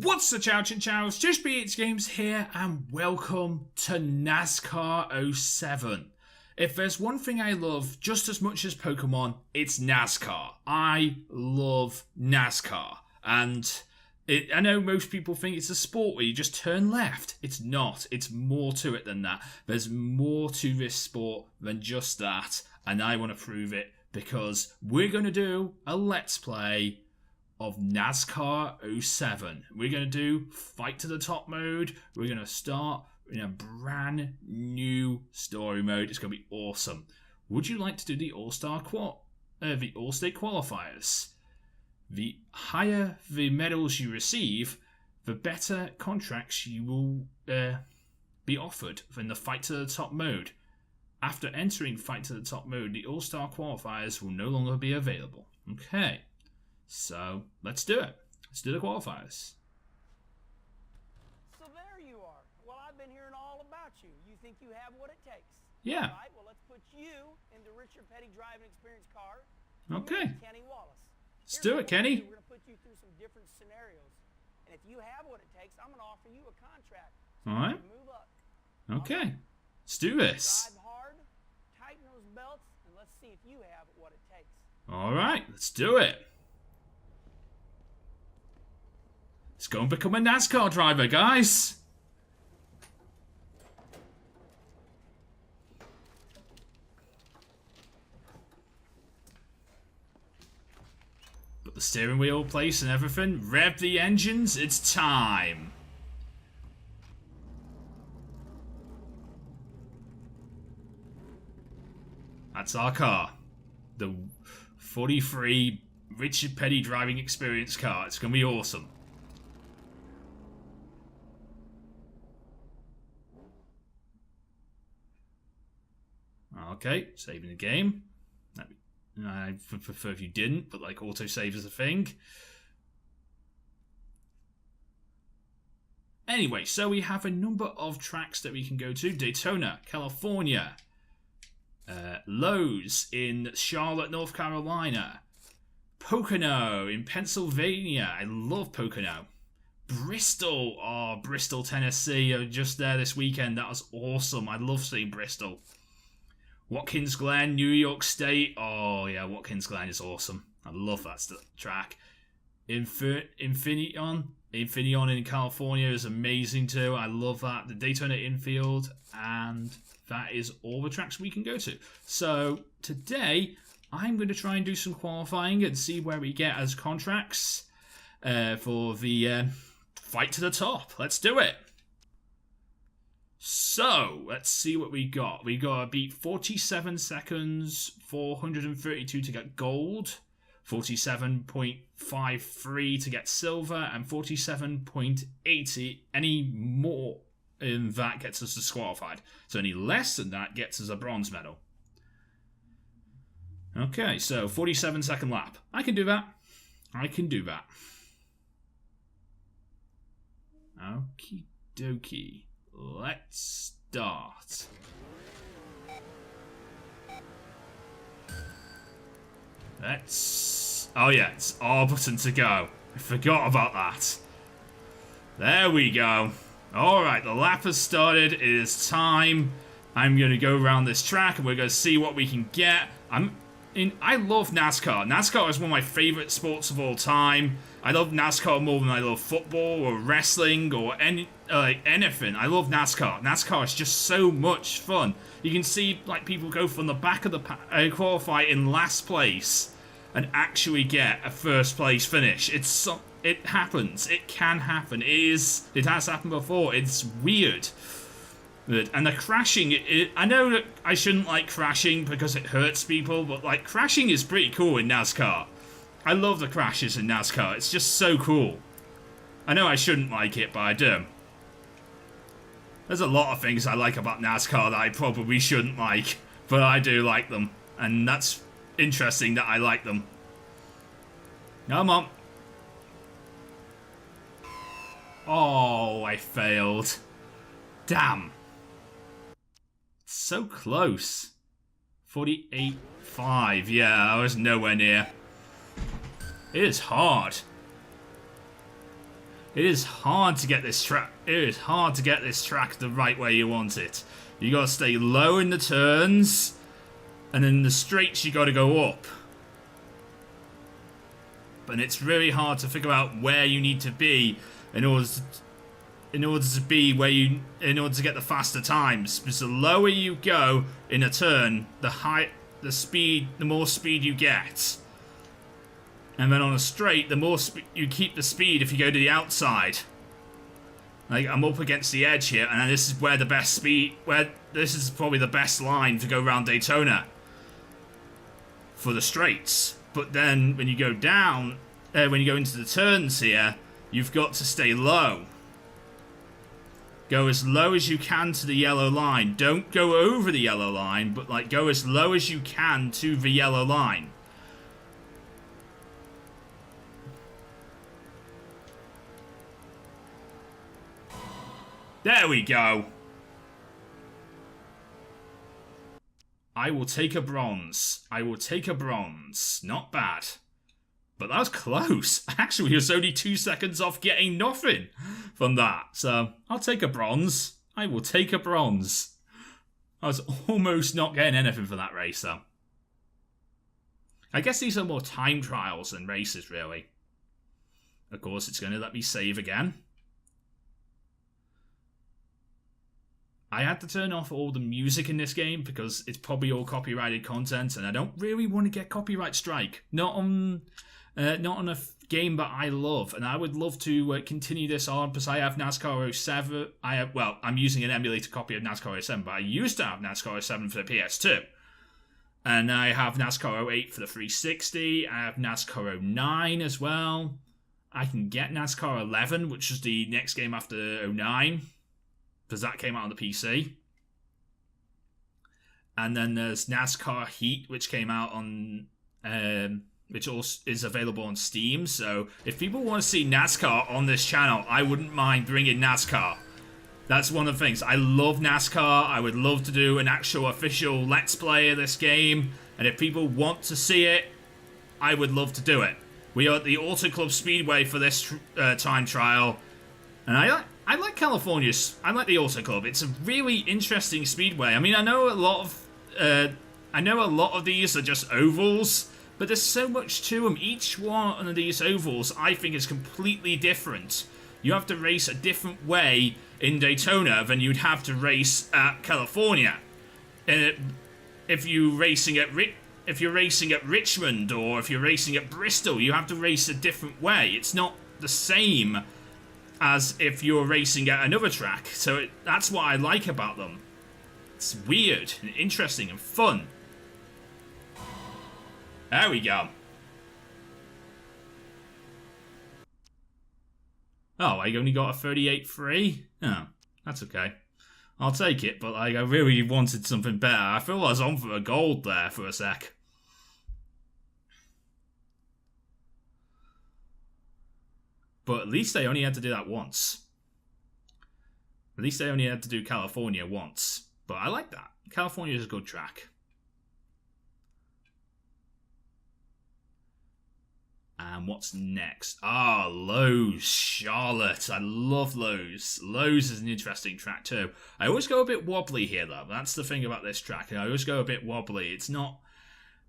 What's the chow Chinchows? JoesphGames here, and welcome to Nascar 07. If there's one thing I love just as much as Pokemon, it's NASCAR. I love NASCAR, and I know most people think it's a sport where you just turn left. It's not. It's more to it than that. There's more to this sport than just that, and I want to prove it because we're going to do a Let's Play of NASCAR 07. We're going to do Fight to the Top mode. We're going to start in a brand new story mode. It's going to be awesome. Would you like to do the Allstate qualifiers? The higher the medals you receive, the better contracts you will be offered in the Fight to the Top mode. After entering Fight to the Top mode, the All-Star qualifiers will no longer be available. Okay. So, let's do it. Let's do the qualifiers. So there you are. Well, I've been hearing all about you. You think you have what it takes. Yeah. All right, well, let's put you in the Richard Petty driving experience car. Okay. Kenny Wallace. Let's do it, Kenny. We're going to put you through some different scenarios. And if you have what it takes, I'm going to offer you a contract. So all right. Move up. Okay. Right. Let's do this. Drive hard, tighten those belts, and let's see if you have what it takes. All right. Let's do it. Let's go and become a NASCAR driver, guys. Put the steering wheel in place and everything. Rev the engines. It's time. That's our car. The 43 Richard Petty driving experience car. It's going to be awesome. Okay, saving the game. I prefer if you didn't, but like autosave is a thing. Anyway, so we have a number of tracks that we can go to. Daytona, California. Lowe's in Charlotte, North Carolina. Pocono in Pennsylvania. I love Pocono. Bristol, Bristol, Tennessee. I was just there this weekend. That was awesome. I love seeing Bristol. Watkins Glen, New York State. Oh, yeah, Watkins Glen is awesome. I love that track. Infineon in California is amazing too. I love that. The Daytona Infield. And that is all the tracks we can go to. So, today, I'm going to try and do some qualifying and see where we get as contracts for the Fight to the Top. Let's do it. So, let's see what we got. We got to beat 47 seconds, 432 to get gold, 47.53 to get silver, and 47.80. Any more in that gets us disqualified. So any less than that gets us a bronze medal. Okay, so 47-second lap. I can do that. I can do that. Okie dokie. Let's start. Oh yeah, it's R button to go. I forgot about that. There we go. Alright, the lap has started. It is time. I'm going to go around this track and we're going to see what we can get. I love NASCAR. NASCAR is one of my favorite sports of all time. I love NASCAR more than I love football or wrestling or anything. I love NASCAR. NASCAR is just so much fun. You can see like people go from the back of the qualify in last place and actually get a first place finish. It happens. It can happen. It has happened before. It's weird. And the crashing, I know that I shouldn't like crashing because it hurts people, but like crashing is pretty cool in NASCAR. I love the crashes in NASCAR. It's just so cool. I know I shouldn't like it, but I do. There's a lot of things I like about NASCAR that I probably shouldn't like, but I do like them. And that's interesting that I like them. Come on. Oh, I failed. Damn. So close. 48.5. Yeah, I was nowhere near. It is hard. It is hard to get this track. It is hard to get this track the right way you want it. You gotta stay low in the turns, and in the straights you gotta go up. But it's really hard to figure out where you need to be in order to get the faster times. Because the lower you go in a turn, the more speed you get. And then on a straight, the more you keep the speed if you go to the outside. Like, I'm up against the edge here, and this is where the best speed, this is probably the best line to go around Daytona for the straights. But then when you go down, when you go into the turns here, you've got to stay low. Go as low as you can to the yellow line. Don't go over the yellow line, but like go as low as you can to the yellow line. There we go. I will take a bronze. I will take a bronze. Not bad. But that was close. Actually, he was only 2 seconds off getting nothing from that. So, I'll take a bronze. I will take a bronze. I was almost not getting anything for that race, though. I guess these are more time trials than races, really. Of course, it's going to let me save again. I had to turn off all the music in this game because it's probably all copyrighted content, and I don't really want to get copyright strike. Not on a game that I love, and I would love to continue this on because I have NASCAR 07. I'm using an emulator copy of NASCAR 07, but I used to have NASCAR 07 for the PS2. And I have NASCAR 08 for the 360. I have NASCAR 09 as well. I can get NASCAR 11, which is the next game after 09. Because that came out on the PC. And then there's NASCAR Heat, which came out on... which also is available on Steam. So if people want to see NASCAR on this channel, I wouldn't mind bringing NASCAR. That's one of the things. I love NASCAR. I would love to do an actual official Let's Play of this game. And if people want to see it, I would love to do it. We are at the Auto Club Speedway for this time trial. And I like California's. I like the Auto Club. It's a really interesting speedway. I mean, I know a lot of these are just ovals, but there's so much to them. Each one of these ovals, I think, is completely different. You have to race a different way in Daytona than you'd have to race at California. If you're racing at Richmond or if you're racing at Bristol, you have to race a different way. It's not the same as if you're racing at another track. So that's what I like about them. It's weird and interesting and fun. There we go. Oh, I only got a 38.3? Oh, that's okay. I'll take it, but like, I really wanted something better. I feel I was on for a gold there for a sec. But at least they only had to do that once. At least they only had to do California once. But I like that. California is a good track. And what's next? Ah, Lowe's, Charlotte. I love Lowe's. Lowe's is an interesting track too. I always go a bit wobbly here though. That's the thing about this track. I always go a bit wobbly. It's not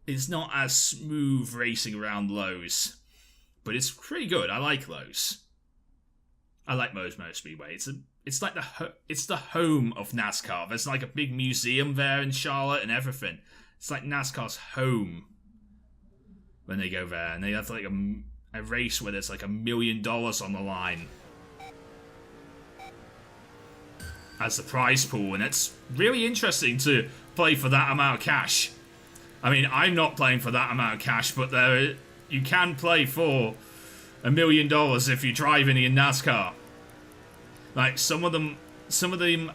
as smooth racing around Lowe's. But it's pretty good. I like Lowe's. I like Moe's Motor Speedway. It's like the home of NASCAR. There's like a big museum there in Charlotte and everything. It's like NASCAR's home when they go there, and they have like a race where there's like $1 million on the line as the prize pool, and it's really interesting to play for that amount of cash. I mean, I'm not playing for that amount of cash, but you can play for $1 million if you're driving in NASCAR. Like, some of them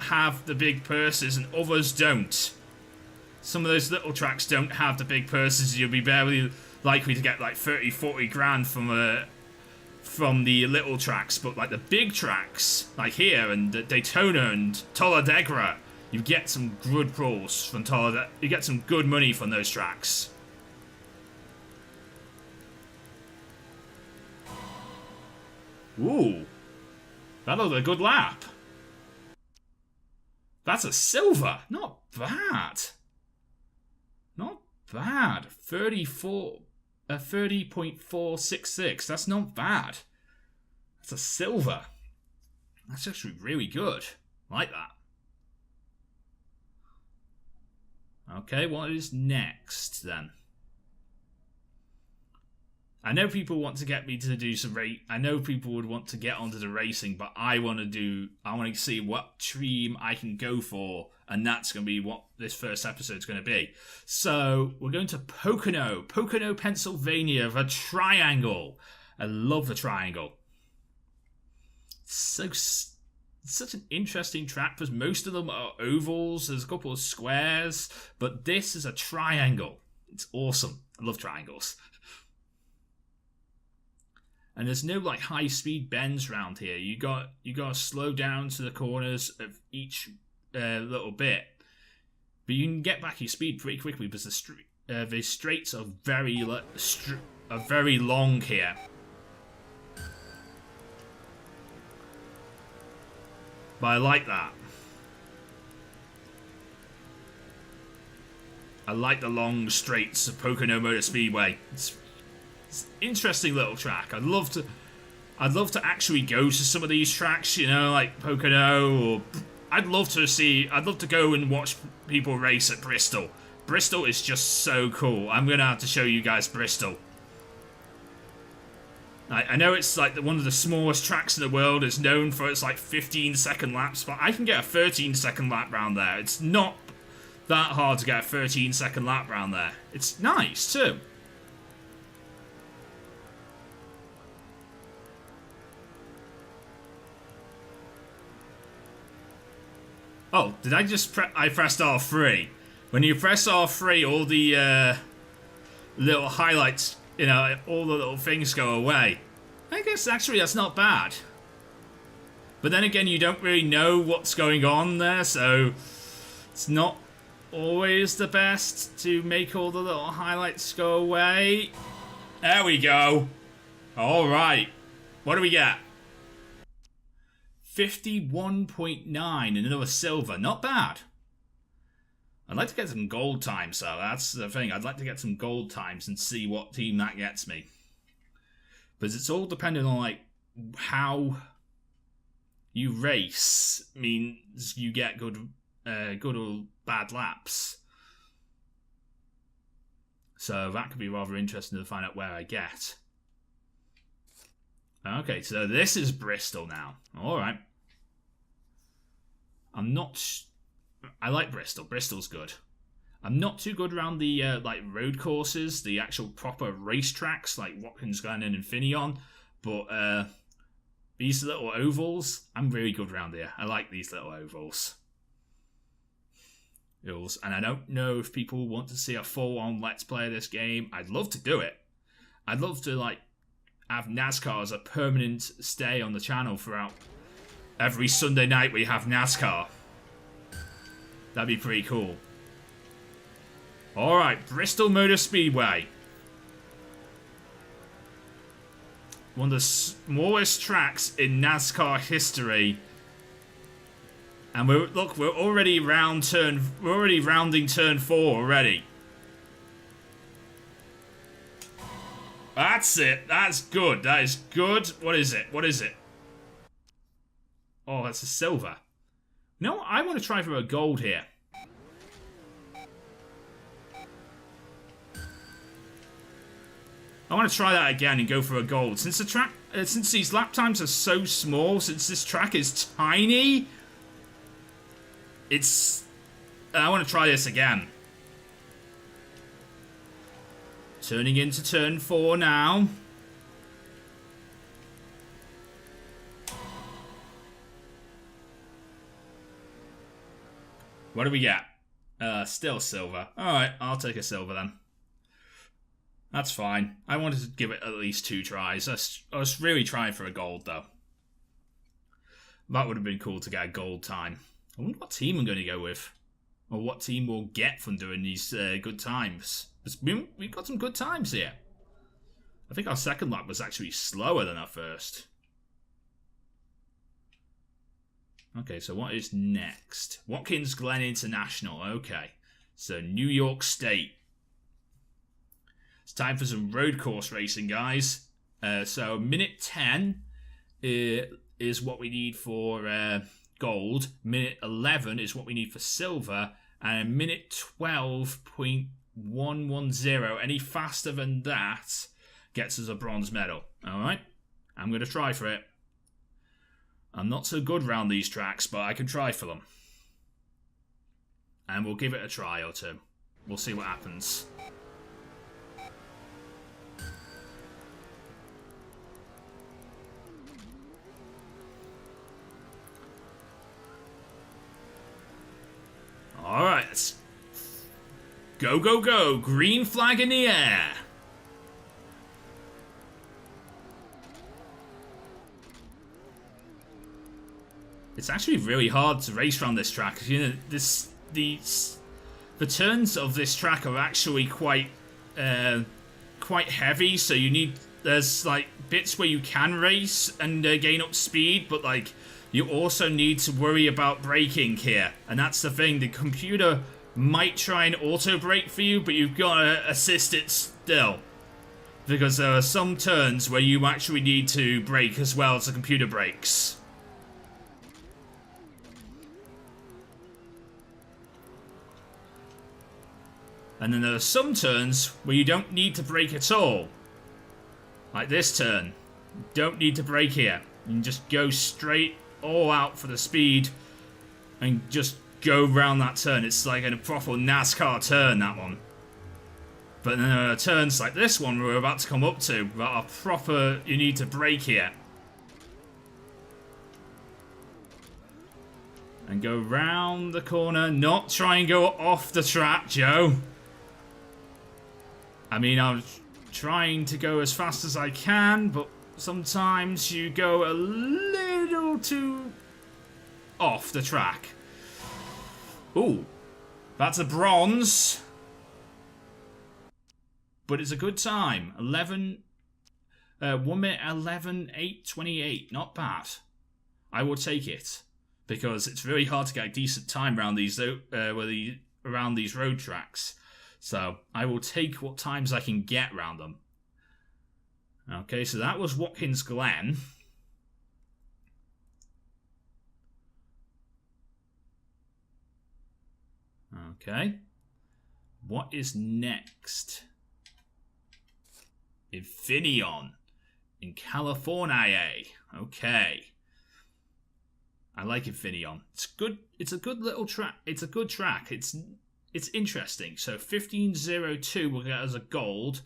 have the big purses and others don't. Some of those little tracks don't have the big purses. You'll be barely likely to get like 30, 40 grand from the little tracks, but like the big tracks, like here and Daytona and Talladega, you get some good pulls from Talladega. You get some good money from those tracks. Ooh, That was a good lap. That's a silver. Not bad. Not bad. 30.466. That's not bad. That's a silver. That's actually really good. I like that. Okay, what is next then? I know people want to get me to do some I know people would want to get onto the racing, but I want to see what team I can go for, and that's going to be what this first episode is going to be. So we're going to Pocono, Pennsylvania, the Triangle. I love the Triangle. It's such an interesting track because most of them are ovals. There's a couple of squares, but this is a triangle. It's awesome. I love triangles. And there's no like high speed bends around here. You got to slow down to the corners of each little bit, but you can get back your speed pretty quickly because the straights are very long here. But I like that. I like the long straights of Pocono Motor Speedway. It's an interesting little track. I'd love to actually go to some of these tracks, you know, like Pocono, or I'd love to go and watch people race at Bristol. Bristol is just so cool. I'm gonna have to show you guys Bristol. I know it's like one of the smallest tracks in the world. It's known for its like 15-second laps, but I can get a 13-second lap round there. It's not that hard to get a 13-second lap round there. It's nice too. Oh, did I just I pressed R3. When you press R3, all the little highlights, you know, all the little things go away. I guess actually that's not bad. But then again, you don't really know what's going on there, so it's not always the best to make all the little highlights go away. There we go. Alright. What do we get? 51.9 and another silver. Not bad. I'd like to get some gold times, so that's the thing. I'd like to get some gold times and see what team that gets me. Because it's all dependent on like how you race means you get good or bad laps. So that could be rather interesting to find out where I get. Okay, so this is Bristol now. Alright. I like Bristol. Bristol's good. I'm not too good around the like road courses, the actual proper racetracks like Watkins Glen and Infineon, but these little ovals, I'm really good around here. I like these little ovals. And I don't know if people want to see a full-on Let's Play of this game. I'd love to do it. I'd love to like have NASCAR as a permanent stay on the channel throughout. Every Sunday night we have NASCAR. That'd be pretty cool. Alright, Bristol Motor Speedway. One of the smallest tracks in NASCAR history. And we're already rounding turn 4 already. That's it. That's good. That is good. What is it? What is it? Oh, that's a silver. No, I want to try for a gold here. I want to try that again and go for a gold. Since the track, since these lap times are so small, since this track is tiny, I want to try this again. Turning into turn 4 now. What do we get? Still silver. Alright, I'll take a silver then. That's fine. I wanted to give it at least 2 tries. I was really trying for a gold though. That would have been cool to get a gold time. I wonder what team I'm going to go with. Or what team we'll get from doing these good times. We've got some good times here. I think our second lap was actually slower than our first. Okay, so what is next? Watkins Glen International. Okay, so New York State. It's time for some road course racing, guys. So minute 10 is what we need for gold. Minute 11 is what we need for silver. And minute 12.110, any faster than that, gets us a bronze medal. Alright? I'm going to try for it. I'm not so good around these tracks, but I can try for them. And we'll give it a try or two. We'll see what happens. Alright, let's go, go, go. Green flag in the air. It's actually really hard to race around this track. You know, the turns of this track are actually quite heavy. So there's like bits where you can race and gain up speed, but like you also need to worry about braking here. And that's the thing. The computer might try and auto brake for you, but you've got to assist it still, because there are some turns where you actually need to brake as well as the computer brakes. And then there are some turns where you don't need to brake at all. Like this turn. You don't need to brake here. You can just go straight all out for the speed and just go round that turn. It's like a proper NASCAR turn, that one. But then there are turns like this one we're about to come up to that are proper, you need to brake here. And go round the corner, not try and go off the track, Joe. I mean, I'm trying to go as fast as I can, but sometimes you go a little too off the track. Ooh, that's a bronze. But it's a good time. 1 minute 11:8:28. Not bad. I will take it, because it's really hard to get a decent time around these around these road tracks. So I will take what times I can get around them. Okay, so that was Watkins Glen. Okay. What is next? Infineon in California. Okay. I like Infineon. It's good. It's a good little track. It's a good track. It's interesting. So 15.02 will get us a gold.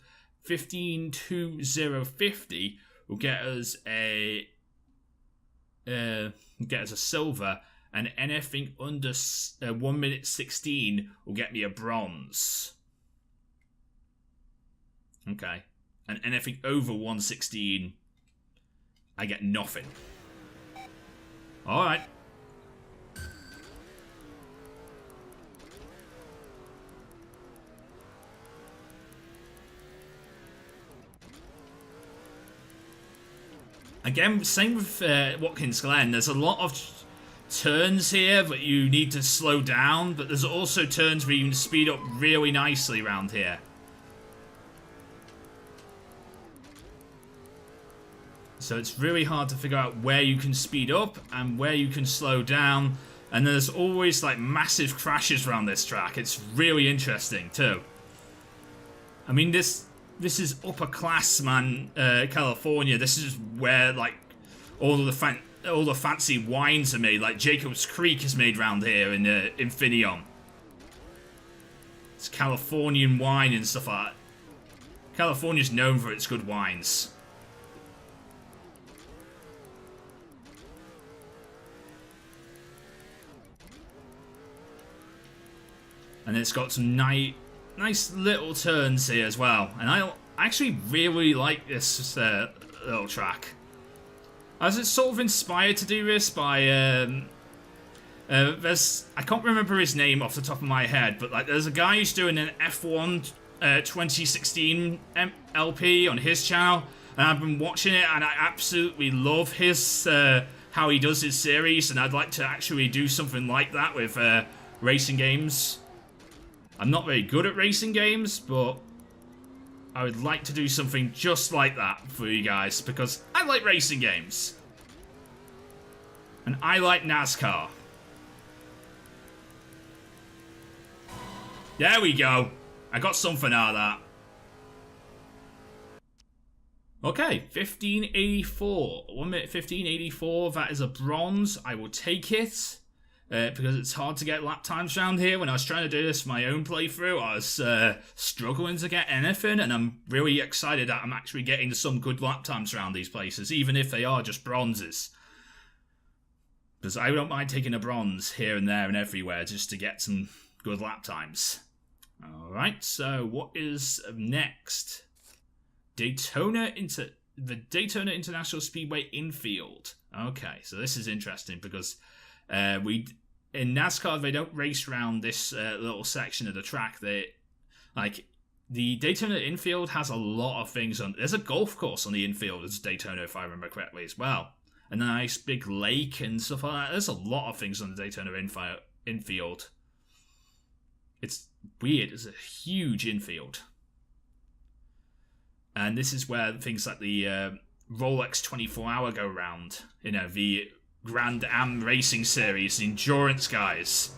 15.2050 will get us a silver, and anything under 1 minute 16 will get me a bronze. Okay, and anything over 1:16, I get nothing. All right. Again, same with Watkins Glen. There's a lot of turns here that you need to slow down, but there's also turns where you can speed up really nicely around here. So it's really hard to figure out where you can speed up and where you can slow down. And there's always like massive crashes around this track. It's really interesting too. I mean, this is upper class, man. California. This is where like all the fancy wines are made. Like Jacob's Creek is made around here in Infineon. It's Californian wine and stuff like that. California's known for its good wines. And it's got some nice little turns here as well. And I actually really like this little track. I was sort of inspired to do this by I can't remember his name off the top of my head, but like there's a guy who's doing an F1 2016 LP on his channel, and I've been watching it, and I absolutely love his how he does his series, and I'd like to actually do something like that with racing games. I'm not very good at racing games, but I would like to do something just like that for you guys, because I like racing games. And I like NASCAR. There we go. I got something out of that. Okay, 1584. 1 minute 1584. That is a bronze. I will take it. Because it's hard to get lap times around here. When I was trying to do this for my own playthrough, I was struggling to get anything, and I'm really excited that I'm actually getting some good lap times around these places, even if they are just bronzes. Because I don't mind taking a bronze here and there and everywhere just to get some good lap times. Alright, so what is next? The Daytona International Speedway infield. Okay, so this is interesting because in NASCAR they don't race around this little section of the track. The Daytona infield has a lot of things on. There's a golf course on the infield as Daytona, if I remember correctly, as well, and a nice big lake and stuff like that. There's a lot of things on the Daytona infield. It's weird. It's a huge infield, and this is where things like the Rolex 24-hour go round. You know, the Grand Am Racing Series, the endurance guys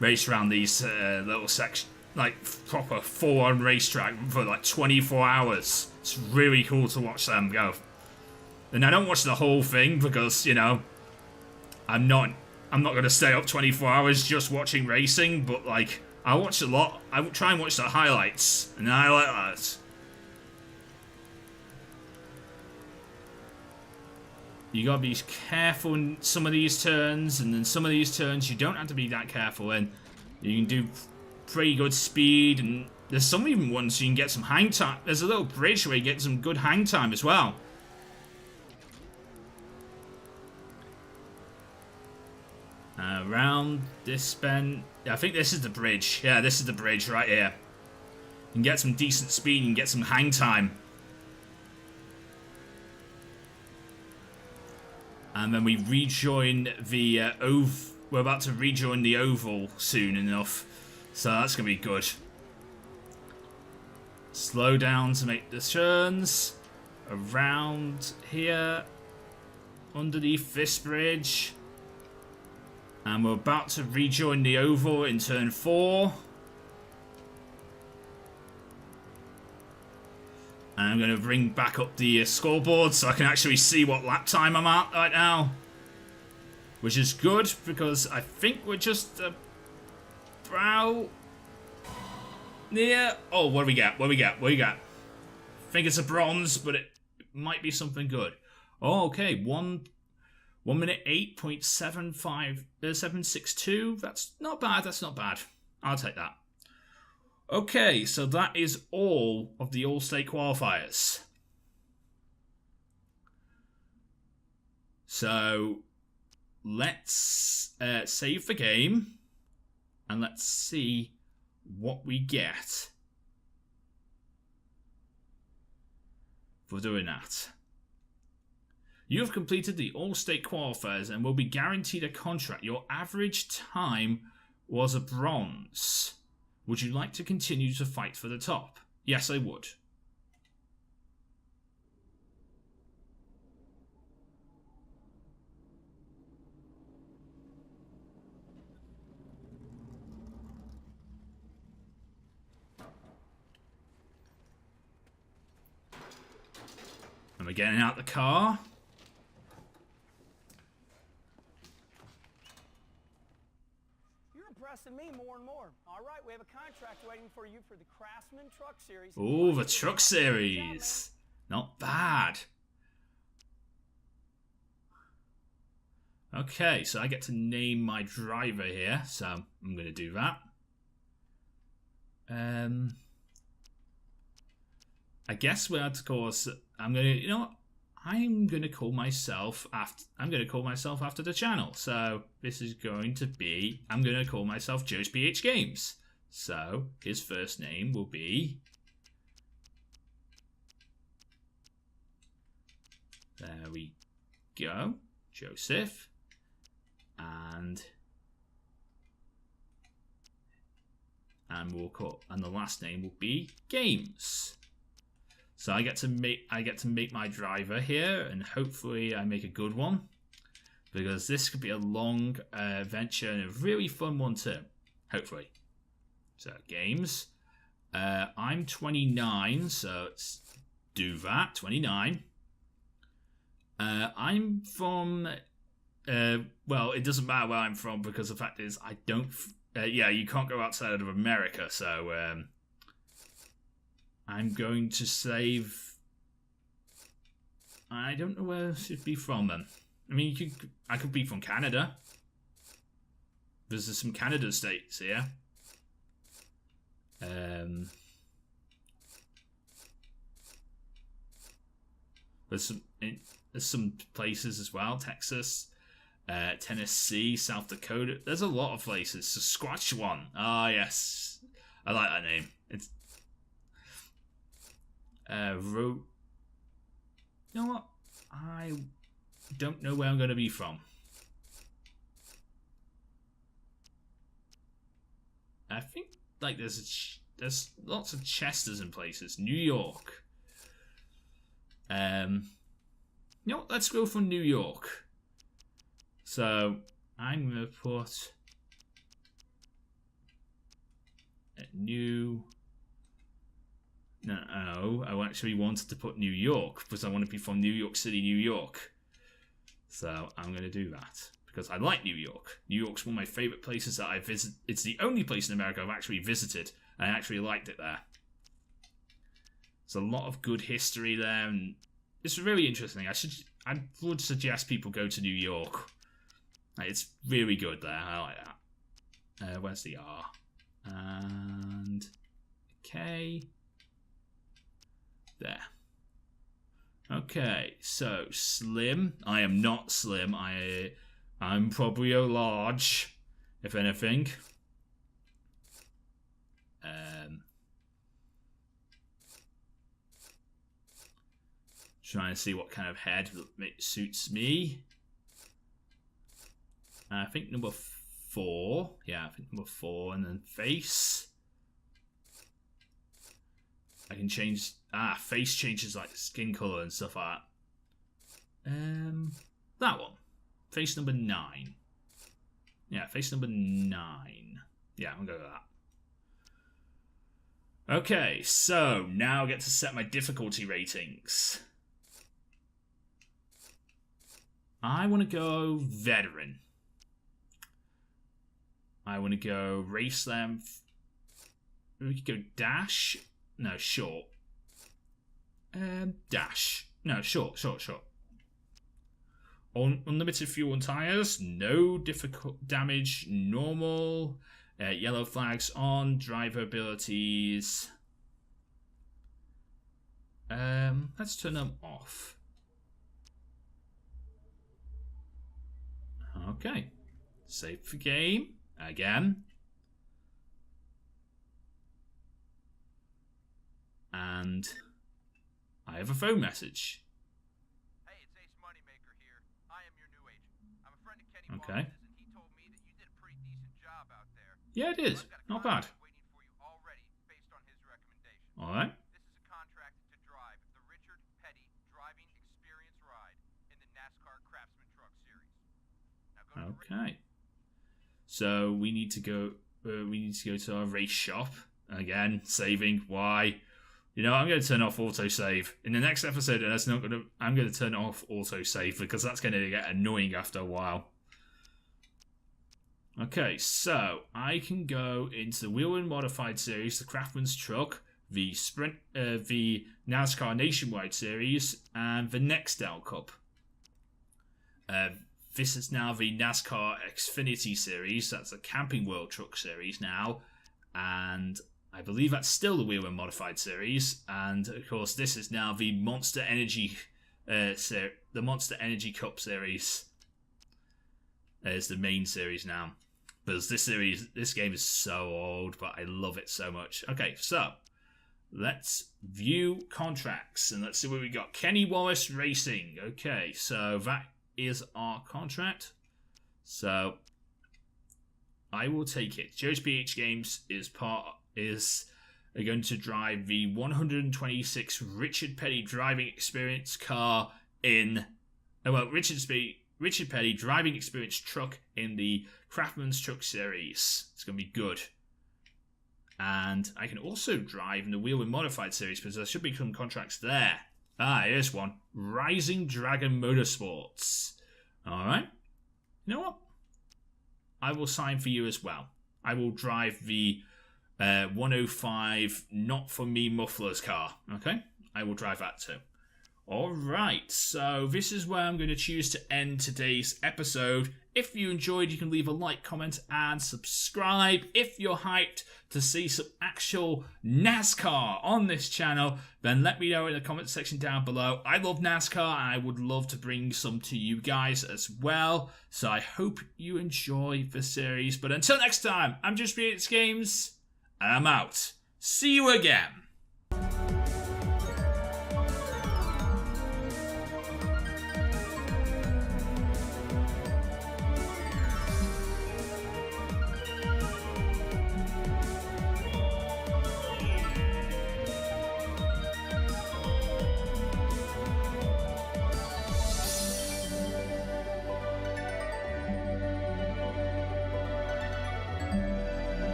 race around these little sections, like proper full-on racetrack for like 24 hours. It's really cool to watch them go. And I don't watch the whole thing because, you know, I'm not going to stay up 24 hours just watching racing, but like I watch a lot. I try and watch the highlights, and I like that. You gotta be careful in some of these turns, and then some of these turns you don't have to be that careful in. You can do pretty good speed, and there's some even ones you can get some hang time. There's a little bridge where you get some good hang time as well. Around this bend, I think this is the bridge. Yeah, this is the bridge right here. You can get some decent speed, you can get some hang time. And then we rejoin the we're about to rejoin the oval soon enough, so that's gonna be good. Slow down to make the turns around here, underneath this bridge, and we're about to rejoin the oval in turn 4. And I'm going to bring back up the scoreboard so I can actually see what lap time I'm at right now. Which is good, because I think we're just about near... Oh, what do we get? What do we get? What do we got? I think it's a bronze, but it might be something good. Oh, okay. 1 minute 8.762. That's not bad. That's not bad. I'll take that. Okay, so that is all of the Allstate qualifiers. So let's save the game and let's see what we get for doing that. You have completed the Allstate qualifiers and will be guaranteed a contract. Your average time was a bronze. Would you like to continue to fight for the top? Yes, I would. And we're getting out the car. Impressing me more and more. All right, we have a contract waiting for you for the Craftsman Truck Series. Oh, the Truck Series. Not bad. Okay, so I get to name my driver here, so I'm going to do that. I guess we're of course I'm going to, you know what? I'm going to call myself after the channel. So this is going to be, I'm going to call myself JoesphGames. So his first name will be There we go. Joseph. And we'll call, and the last name will be Games. So I get to make my driver here, and hopefully I make a good one, because this could be a long adventure and a really fun one too. Hopefully. So Games. I'm 29, so let's do that. 29. I'm from. Well, it doesn't matter where I'm from, because the fact is I don't. Yeah, you can't go outside of America, so I'm going to save. I don't know where I should be from then. I mean, I could be from Canada. There's some Canada states here. There's some places as well. Texas, Tennessee, South Dakota. There's a lot of places. Saskatchewan. Ah, yes, I like that name. It's you know what? I don't know where I'm going to be from. I think like there's lots of Chesters in places. New York. You know what? Let's go for New York. So I'm gonna put a new. No, I actually wanted to put New York because I want to be from New York City, New York. So I'm gonna do that because I like New York. New York's one of my favorite places that I visit. It's the only place in America I've actually visited. I actually liked it there. There's a lot of good history there, and it's really interesting. I would suggest people go to New York. It's really good there. I like that. Where's the R? And K. There. Okay, so slim. I am not slim. I'm probably a large, if anything. Trying to see what kind of head suits me. I think number 4. Yeah, I think number 4, and then face. I can change. Face changes like skin color and stuff like that. That one. Face number 9. Yeah, face number 9. Yeah, I'm gonna go with that. Okay, so now I get to set my difficulty ratings. I want to go veteran. I want to go race length. We could go dash. No, short. Dash. No, short. Unlimited fuel and tires. No difficult damage. Normal. Yellow flags on. Driver abilities. Let's turn them off. Okay. Save for game. Again. And I have a phone message. Hey, it's Ace Moneymaker here. I am your new agent. I'm a friend of Kenny Okay. Wallace's, and he told me that you did a pretty decent job out there. Yeah, it is. Not bad. Waiting for you already, based on his recommendation. All right. This is a contract to drive the Richard Petty Driving Experience Ride in the Nascar Craftsman Truck Series. Now go to Okay. So we need to go. We need to go to our race shop again. Saving. Why? You know, I'm going to turn off autosave in the next episode, and I'm going to turn off autosave because that's going to get annoying after a while. Okay, so I can go into the Wheel and Modified Series, the Craftsman's Truck, the Sprint, the NASCAR Nationwide Series, and the Nextel Cup. This is now the NASCAR Xfinity Series. That's the Camping World Truck Series now, and I believe that's still the Wheel and Modified Series. And of course, this is now the Monster Energy, the Monster Energy Cup Series. Is the main series now, because this game is so old, but I love it so much. Okay, so let's view contracts. And let's see what we got. Kenny Wallace Racing. Okay, so that is our contract. So I will take it. JoesphGames is going to drive the 126 Richard Petty driving experience car in... Richard Petty driving experience truck in the Craftsman's Truck Series. It's going to be good. And I can also drive in the Wheel and Modified Series because there should be some contracts there. Ah, here's one. Rising Dragon Motorsports. Alright. You know what? I will sign for you as well. I will drive the 105 Not For Me Mufflers car. Okay? I will drive that too. Alright, so this is where I'm going to choose to end today's episode. If you enjoyed, you can leave a like, comment, and subscribe. If you're hyped to see some actual NASCAR on this channel, then let me know in the comment section down below. I love NASCAR, and I would love to bring some to you guys as well. So I hope you enjoy the series. But until next time, I'm JoesphGames, and I'm out. See you again.